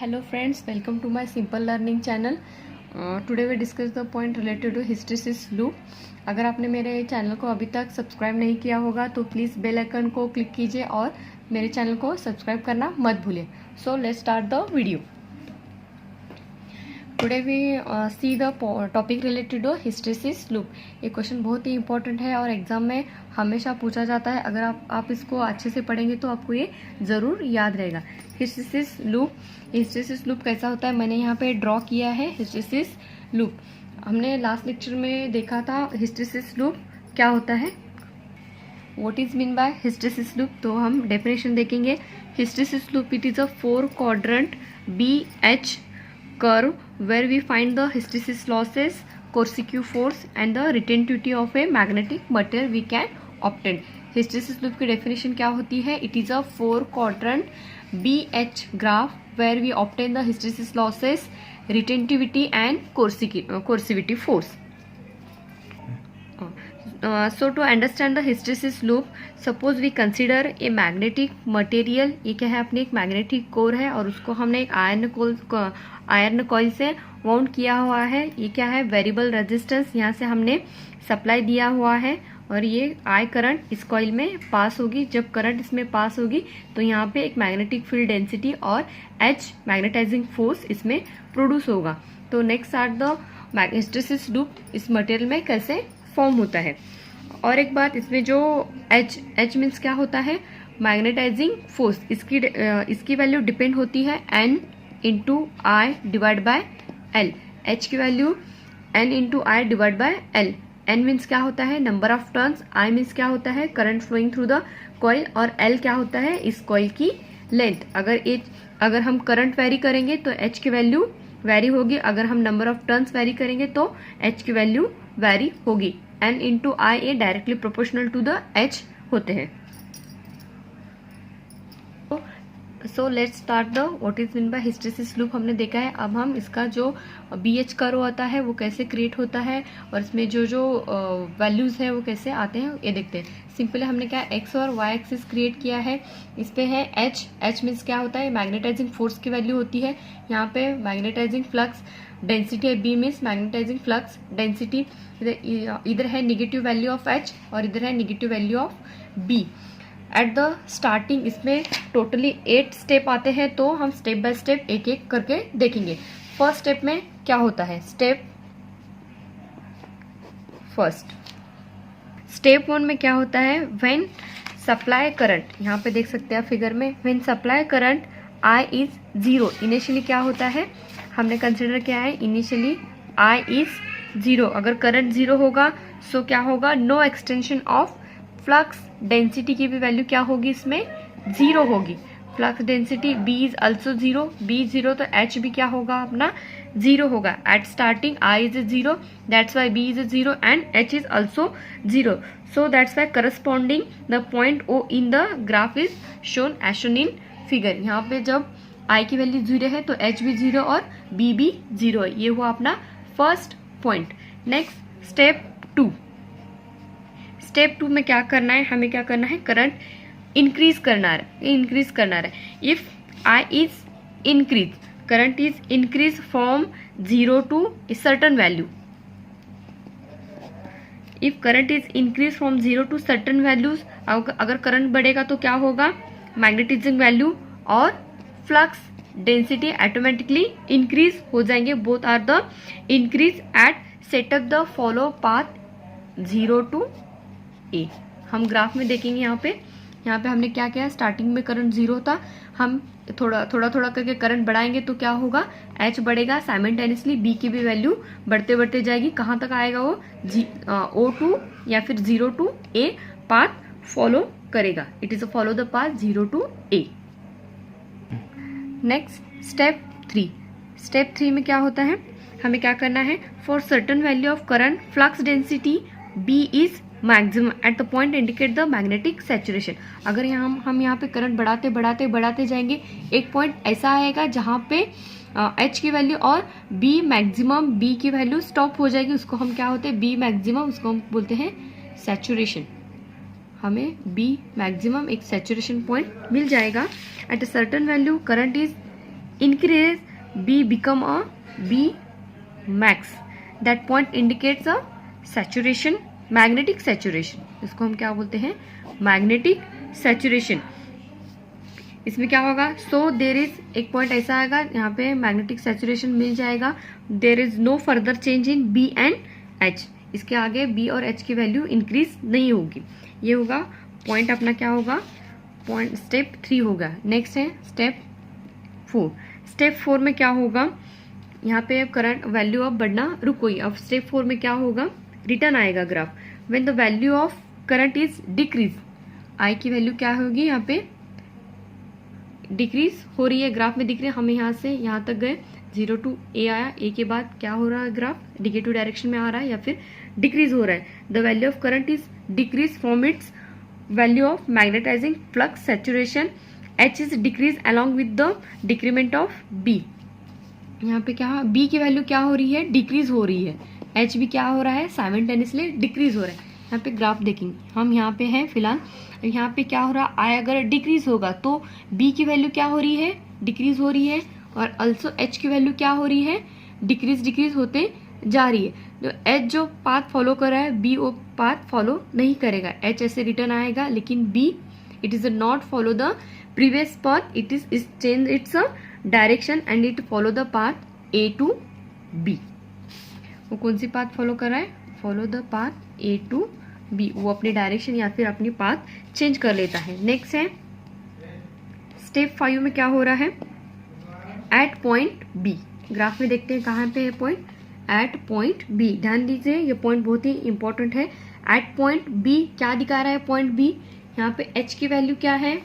Hello friends, welcome to my simple learning channel. Today we discuss the point related to hysteresis loop. अगर आपने मेरे channel को अभी तक सब्सक्राइब नहीं किया होगा तो प्लीज़ बेल आइकन को क्लिक कीजिए और मेरे चैनल को सब्सक्राइब करना मत भूलिए. So let's start the video. Today we see the topic related to hysteresis loop. ये क्वेश्चन बहुत ही इंपॉर्टेंट है और एग्जाम में हमेशा पूछा जाता है. अगर आप इसको अच्छे से पढ़ेंगे तो आपको ये ज़रूर याद रहेगा. हिस्टेरेसिस लूप कैसा होता है मैंने यहाँ पे ड्रॉ किया है. हिस्टेरेसिस लूप हमने लास्ट लेक्चर में देखा था. हिस्टेरेसिस लूप क्या होता है, what is mean by hysteresis loop. तो हम डेफिनेशन देखेंगे. Hysteresis loop it is a 4 quadrant BH curve where we find the hysteresis losses, Corsicu force and the retentivity of a magnetic material we can obtain. Hysteresis loop की definition क्या होती है. It is a 4 quadrant BH graph where we obtain the hysteresis losses, retentivity and coercivity force. So to understand the hysteresis loop, suppose we consider a magnetic material. ये क्या है, अपने एक magnetic core है और उसको हमने एक आयरन कॉइल से वाउंड किया हुआ है. ये क्या है, वेरिएबल रेजिस्टेंस. यहाँ से हमने सप्लाई दिया हुआ है और ये आई करंट इस कॉइल में पास होगी. जब करंट इसमें पास होगी तो यहाँ पे एक मैग्नेटिक फील्ड डेंसिटी और H मैग्नेटाइजिंग फोर्स इसमें प्रोड्यूस होगा. तो next are the hysteresis loop इस मटेरियल में कैसे फॉर्म होता है. और एक बात, इसमें जो H मीन्स क्या होता है, मैग्नेटाइजिंग फोर्स. इसकी वैल्यू डिपेंड होती है N into I divide by L. H की value N into I divide by L. N means क्या होता है, number of turns. I means क्या होता है, current flowing through the coil. और L क्या होता है, इस कॉइल की लेंथ. अगर हम करंट वेरी करेंगे तो H की वैल्यू वेरी होगी. अगर हम नंबर ऑफ टर्न्स वेरी करेंगे तो H की वैल्यू वेरी होगी. N into I a directly proportional to the H होते हैं. So let's start the what is mean by hysteresis loop. हमने देखा है. अब हम इसका जो BH कर्व होता है वो कैसे क्रिएट होता है और इसमें जो वैल्यूज है वो कैसे आते हैं ये देखते हैं. सिंपली हमने क्या एक्स और वाई एक्सिस क्रिएट किया है. इस पे है H मीन्स क्या होता है, मैग्नेटाइजिंग फोर्स की वैल्यू होती है. यहाँ पे मैग्नेटाइजिंग फ्लक्स डेंसिटी है. B means magnetising flux density. इधर है निगेटिव वैल्यू ऑफ H और इधर है negative value of B. At the starting इसमें टोटली 8 स्टेप आते हैं. तो हम स्टेप बाय स्टेप एक एक करके देखेंगे. फर्स्ट स्टेप में क्या होता है, स्टेप 1 में क्या होता है, व्हेन सप्लाई करंट. यहाँ पे देख सकते हैं फिगर में, when supply current I is 0. Initially क्या होता है, हमने कंसिडर किया है इनिशियली I इज 0. अगर करंट 0 होगा सो क्या होगा, no extension of flux. Density की भी वैल्यू क्या होगी, इसमें 0 होगी. Flux density B is also 0. B 0 तो H भी क्या होगा, अपना 0 होगा. At starting I is 0, that's why B is 0 and H is also 0. So that's why corresponding the point O in the graph is shown as shown in figure. यहाँ पे जब I की वैल्यू 0 है तो H भी 0 और B भी 0 है. ये हुआ अपना फर्स्ट पॉइंट. नेक्स्ट स्टेप 2 में क्या करना है, हमें क्या करना है, करंट इंक्रीज करना है. If I is increase, current is increase from 0 to a certain value. If current is increase from 0 to certain values, अगर करंट बढ़ेगा तो क्या होगा, मैग्नेटिज्म वैल्यू और फ्लक्स डेंसिटी ऑटोमेटिकली इंक्रीज हो जाएंगे. Both are the increase at setup the follow path 0 to A. हम graph में देखेंगे. यहाँ पे हमने क्या किया, स्टार्टिंग में करंट 0 था. हम थोड़ा करके करंट बढ़ाएंगे तो क्या होगा, H बढ़ेगा. साइमल्टेनियसली B की भी वैल्यू बढ़ते जाएगी. कहाँ तक आएगा वो, O2 या फिर 0 टू A पाथ फॉलो करेगा. It is follow the path 0 to A. Next step 3 में क्या होता है, हमें क्या करना है, for certain value of current flux density B is maximum at the point indicate the magnetic saturation. अगर हम यहाँ पे करंट बढ़ाते जाएंगे, एक पॉइंट ऐसा आएगा जहाँ पे H की वैल्यू और B मैक्सिमम, B की वैल्यू स्टॉप हो जाएगी. उसको हम क्या होते हैं, B मैक्सिमम, उसको हम बोलते हैं सैचुरेशन. हमें B मैक्सिमम एक सैचुरेशन पॉइंट मिल जाएगा. At a certain value current is increase B become a B max. That point indicates a saturation, magnetic saturation. इसको हम क्या बोलते हैं? Magnetic saturation. इसमें क्या होगा? सो देर इज, एक पॉइंट ऐसा आएगा यहाँ पे मैग्नेटिक सैचुरेशन मिल जाएगा. There is no further change in B and H. इसके आगे बी और एच की वैल्यू इंक्रीज नहीं होगी. ये होगा पॉइंट अपना क्या होगा? पॉइंट स्टेप 3 होगा. नेक्स्ट है स्टेप 4. स्टेप 4 में क्या होगा? यहाँ पे करंट वैल्यू ऑफ बढ़ना रुक गई. अब स्टेप 4 में क्या होगा? रिटर्न आएगा graph. When the value of current is decrease, I की वैल्यू क्या होगी? यहाँ पे डिक्रीज हो रही है, ग्राफ में दिख रही है. हमें यहाँ से यहाँ तक गए, 0 to a आया. ए के बाद क्या हो रहा है? ग्राफ निगेटिव डायरेक्शन में आ रहा है या फिर डिक्रीज हो रहा है. The value of current is decrease from its value of magnetising flux saturation. H is decrease along with the decrement of B. यहाँ पे क्या, बी की वैल्यू क्या हो रही है? डिक्रीज हो रही है. एच भी क्या हो रहा है? साइमल्टेनियसली डिक्रीज हो रहा है. यहाँ पे ग्राफ देखेंगे, हम यहाँ पे हैं फिलहाल. यहाँ पे क्या हो रहा है? आई अगर डिक्रीज होगा तो बी की वैल्यू क्या हो रही है? डिक्रीज हो रही है. और अल्सो एच की वैल्यू क्या हो रही है? डिक्रीज होते जा रही है. जो एच जो पाथ फॉलो कर रहा है, बी वो पाथ फॉलो नहीं करेगा. एच ऐसे रिटर्न आएगा, लेकिन B it is not follow the previous path. It is change its direction and it follow the path A to B. वो कौन सी पाथ फॉलो कर रहा है? Follow the path A to B. वो अपनी डायरेक्शन या फिर अपनी पाथ चेंज कर लेता है. नेक्स्ट है स्टेप 5 में क्या हो रहा है? At point B. ग्राफ में देखते हैं कहाँ पे है पॉइंट? Eight point B. ध्यान दीजिए, ये पॉइंट बहुत ही इंपॉर्टेंट है. एट पॉइंट बी क्या दिखा रहा है? Point B. यहाँ पे एच की वैल्यू क्या है?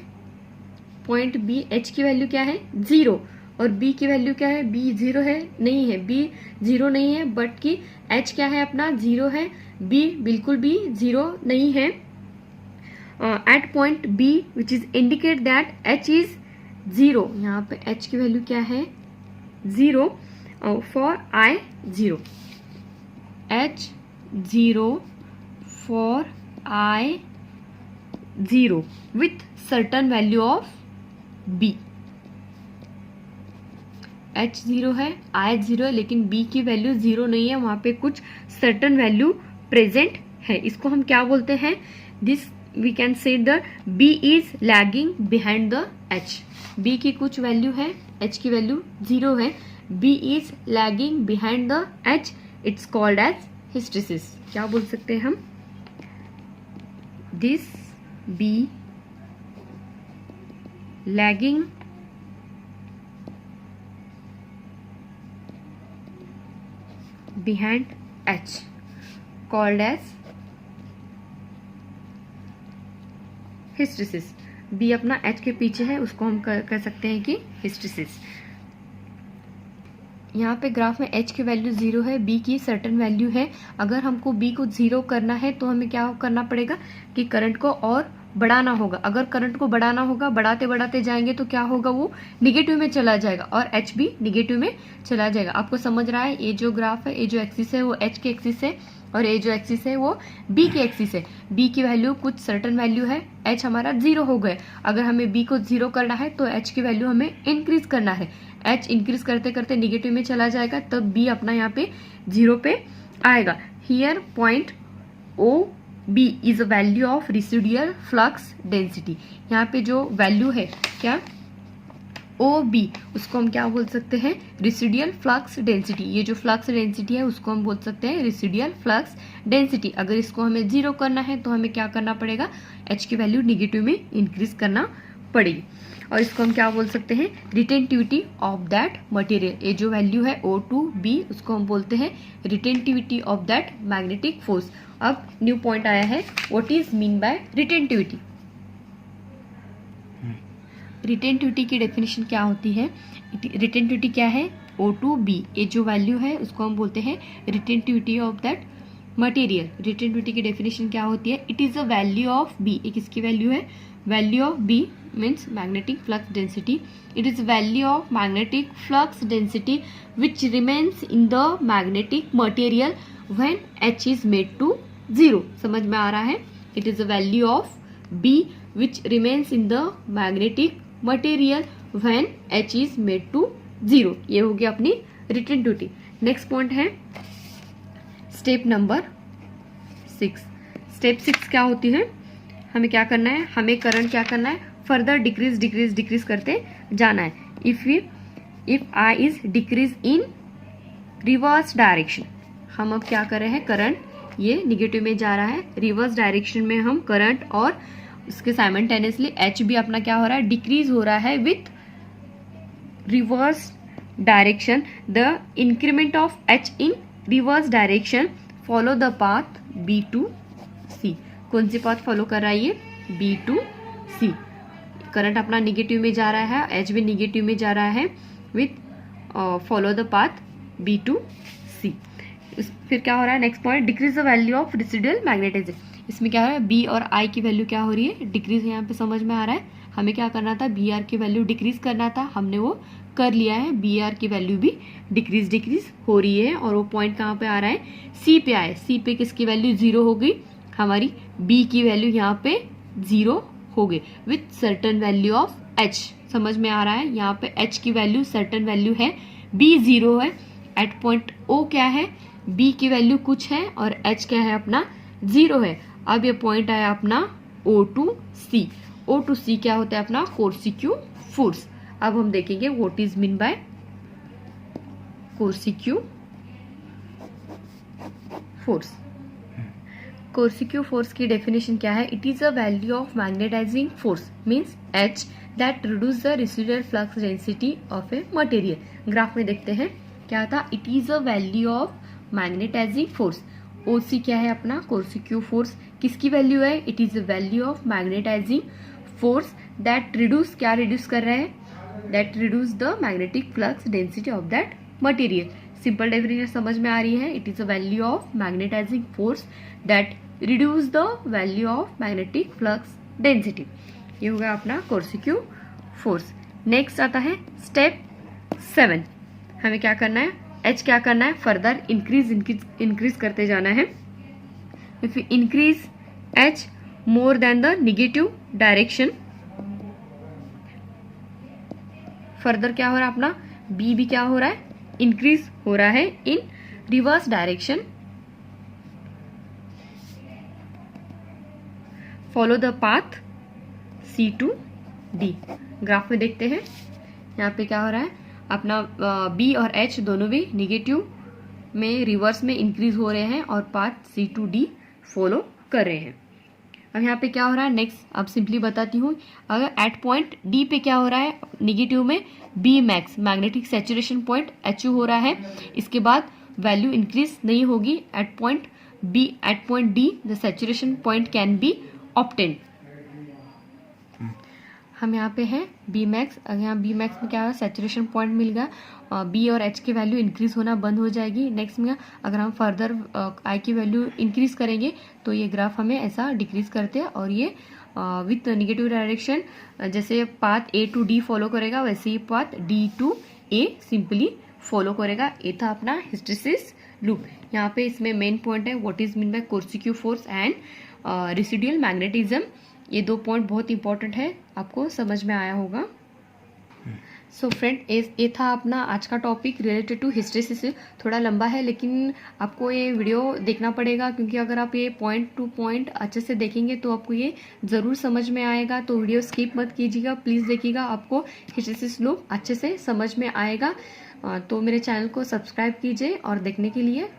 पॉइंट बी एच की वैल्यू क्या है? 0. और बी की वैल्यू क्या है? बी 0 है? नहीं है, बी 0 नहीं है, बट की एच क्या है अपना? 0 है. बी बिल्कुल भी 0 नहीं है. At point B which is indicate that H is 0. यहाँ पे एच की वैल्यू क्या है? 0. For I 0. H 0 for I 0 with certain value of B. H 0 है, आई 0 है, लेकिन बी की वैल्यू 0 नहीं है. वहां पे कुछ सर्टन वैल्यू प्रेजेंट है. इसको हम क्या बोलते हैं? This we can say the B is lagging behind the H. B की कुछ वैल्यू है, एच की वैल्यू 0 है. B is lagging behind the H. It's called as hysteresis. क्या बोल सकते हैं हम? This B lagging behind H called as hysteresis. B अपना H के पीछे है, उसको हम कह सकते हैं कि hysteresis. यहाँ पे ग्राफ में H की वैल्यू 0 है, B की सर्टेन वैल्यू है. अगर हमको B को 0 करना है तो हमें क्या करना पड़ेगा कि करंट को और बढ़ाना होगा. अगर करंट को बढ़ाना होगा, बढ़ाते बढ़ाते जाएंगे तो क्या होगा? वो निगेटिव में चला जाएगा और एच भी निगेटिव में चला जाएगा. आपको समझ रहा है? ये जो ग्राफ है, ये जो एक्सिस है वो एच के एक्सिस है और ये जो एक्सिस है वो बी के एक्सिस है. बी की वैल्यू कुछ सर्टन वैल्यू है, एच हमारा 0 हो गए. अगर हमें बी को 0 करना है तो एच की वैल्यू हमें इंक्रीज करना है. एच इंक्रीज करते करते निगेटिव में चला जाएगा, तब बी अपना यहाँ पे 0 पे आएगा. Here point O B is a value of residual flux density. यहाँ पे जो वैल्यू है क्या? ओ बी, उसको हम क्या बोल सकते हैं? Residual flux density. ये जो फ्लक्स डेंसिटी है उसको हम बोल सकते हैं रेसिडुअल फ्लक्स डेंसिटी. अगर इसको हमें 0 करना है तो हमें क्या करना पड़ेगा? एच की वैल्यू निगेटिव में इंक्रीज करना पड़ेगी. और इसको हम क्या बोल सकते हैं? Retentivity of that material. ये जो वैल्यू है O2B, उसको हम बोलते हैं retentivity of that magnetic force. अब न्यू पॉइंट आया है, what is mean bye retentivity. Retentivity की डेफिनेशन क्या होती है? रिटेंटिविटी क्या है? O2B. ये जो वैल्यू है उसको हम बोलते हैं retentivity of that material. Retentivity की डेफिनेशन क्या होती है? It is a value of B. एक किसकी वैल्यू है? Value of B means magnetic flux density. It is value of magnetic flux density which remains in the magnetic material when H is made to 0. समझ में आ रहा है? It is a value of B which remains in the magnetic material when H is made to 0। ये होगी अपनी written duty. Next point है step number 6। Step 6 क्या होती है, हमें क्या करना है, हमें करंट क्या करना है, फर्दर डिक्रीज करते जाना है। If I is decrease in reverse direction, हम अब क्या कर रहे हैं, करंट ये निगेटिव में जा रहा है, रिवर्स डायरेक्शन में हम करंट और उसके साइमल्टेनियसली एच भी अपना क्या हो रहा है, डिक्रीज हो रहा है with reverse direction. The increment of H in reverse direction follow the path B to C. कौन सी पाथ फॉलो कर रहा है ये, बी टू सी। करंट अपना निगेटिव में जा रहा है, एच भी निगेटिव में जा रहा है with follow the path B to C. फिर क्या हो रहा है, next point decrease the value of residual magnetism. इसमें क्या हो रहा है, बी और आई की वैल्यू क्या हो रही है, डिक्रीज यहाँ पे समझ में आ रहा है। हमें क्या करना था, बी आर की वैल्यू डिक्रीज करना था, हमने वो कर लिया है। बी आर की वैल्यू भी डिक्रीज हो रही है और वो पॉइंट कहाँ पे आ रहा है, सी पे आए। सी पे किसकी वैल्यू 0 हो गई, हमारी बी की वैल्यू यहाँ पे 0 हो गई with certain value of H. समझ में आ रहा है, यहाँ पे एच की वैल्यू सर्टन वैल्यू है, बी 0 है। एट पॉइंट ओ क्या है, बी की वैल्यू कुछ है और एच क्या है अपना 0 है। अब ये पॉइंट आया अपना ओ टू सी। ओ टू सी क्या होता है अपना, कोर्सिक्यू फोर्स। अब हम देखेंगे what is mean by coercive force. Coercive force की डेफिनेशन क्या है, it is a value of magnetising force means H that reduce the residual flux density of a material. Graph में देखते हैं क्या था, it is a value of magnetising force. OC क्या है अपना, कोर्सिक्यू फोर्स किसकी वैल्यू है, it is a value of magnetising force that reduce, क्या रिड्यूस कर रहे हैं, that reduce the magnetic flux density of that material. Simple definition समझ में आ रही है, it is a value of magnetising force that reduce the value of magnetic flux density. ये होगा अपना कोर्सिक्यू फोर्स। नेक्स्ट आता है स्टेप 7। हमें क्या करना है, एच क्या करना है, फर्दर इंक्रीज करते जाना है। If you increase H more than the negative direction, further क्या हो रहा है अपना, बी भी क्या हो रहा है, इंक्रीज हो रहा है in reverse direction. Follow the path C to D. Graph में देखते हैं यहाँ पे क्या हो रहा है, अपना बी और एच दोनों भी निगेटिव में रिवर्स में इंक्रीज हो रहे हैं और path C to D follow कर रहे हैं। अब यहाँ पे क्या हो रहा है, नेक्स्ट अब सिंपली बताती हूँ। अगर एट पॉइंट डी पे क्या हो रहा है, निगेटिव में B max magnetic saturation point H हो रहा है, इसके बाद वैल्यू इंक्रीज नहीं होगी at point B. At point D the saturation point can be obtained. हम यहाँ पे हैं बी मैक्स, अगर यहाँ बी मैक्स में क्या है, सैचुरेशन पॉइंट मिल गया, बी और एच की वैल्यू इंक्रीज होना बंद हो जाएगी। नेक्स्ट में अगर हम फर्दर आई की वैल्यू इंक्रीज करेंगे तो ये ग्राफ हमें ऐसा डिक्रीज करते हैं और ये विथ नेगेटिव डायरेक्शन, जैसे path A to D follow करेगा वैसे ही path D to A simply follow करेगा। ये था अपना हिस्टेरिसिस लूप। यहाँ पे इसमें मेन पॉइंट है what is mean by coercive force and residual magnetism. ये 2 पॉइंट बहुत इंपॉर्टेंट है, आपको समझ में आया होगा। सो फ्रेंड, ये था अपना आज का टॉपिक रिलेटेड टू हिस्टेरिसिस। थोड़ा लंबा है लेकिन आपको ये वीडियो देखना पड़ेगा, क्योंकि अगर आप ये पॉइंट टू पॉइंट अच्छे से देखेंगे तो आपको ये ज़रूर समझ में आएगा। तो वीडियो स्किप मत कीजिएगा, प्लीज़ देखिएगा, आपको हिस्टेरिसिस लूप अच्छे से समझ में आएगा। तो मेरे चैनल को सब्सक्राइब कीजिए और देखने के लिए